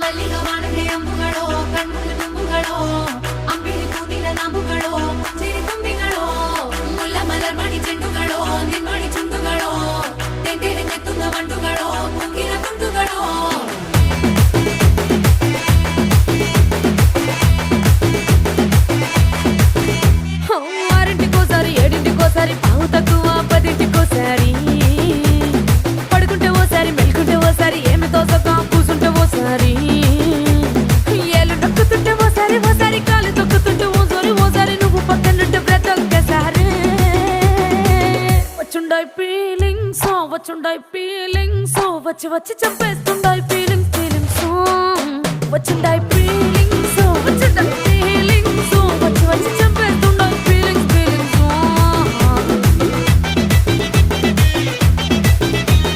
ಮಲ್ಲಿಗ ವಾಣದೆ ಅಂಬುಗಳೋ ಕಣ್ಮುಳ್ಳು ತುಂಬುಗಳೋ ಅಂಬಿಳಿ ಕೂದಿನ ನಾಂಬುಗಳೋ ಚಿರಿ ತುಂಬಿಗಳೋ ಮುಲ್ಲ ಮಲರ್ ಮಣಿ ಚೆಂಡುಗಳೋ ನಿನ್ಮಣಿ ಚುಂಡುಗಳೋ ತೆಂಟೆರೆ ನೆತ್ತುಂಗ ಮಂಡುಗಳೋ ಕುಂಗಿನ ತುಂಡುಗಳೋ ఆరింటికోసారి ఏడింటికోసారి పావు తక్కువ పదింటికోసారి పడుకుంటే ఓసారి మెలుకుంటే ఓసారి ఏమి తోసక కూసుంటే ఓసారి ఏళ్ళు నొక్కుతుంటే ఓసారి ఓసారి కాలు తొక్కుతుంటే ఓసారి నువ్వు పక్కనుంటే బ్రతొక్కసారి వచ్చుండాయి ఫీలింగ్స్ వచ్చి వచ్చి చంపేస్తుండాయి ఫీలింగ్స్ వచ్చుండాయి ఫీలింగ్స్ వచ్చుండాయి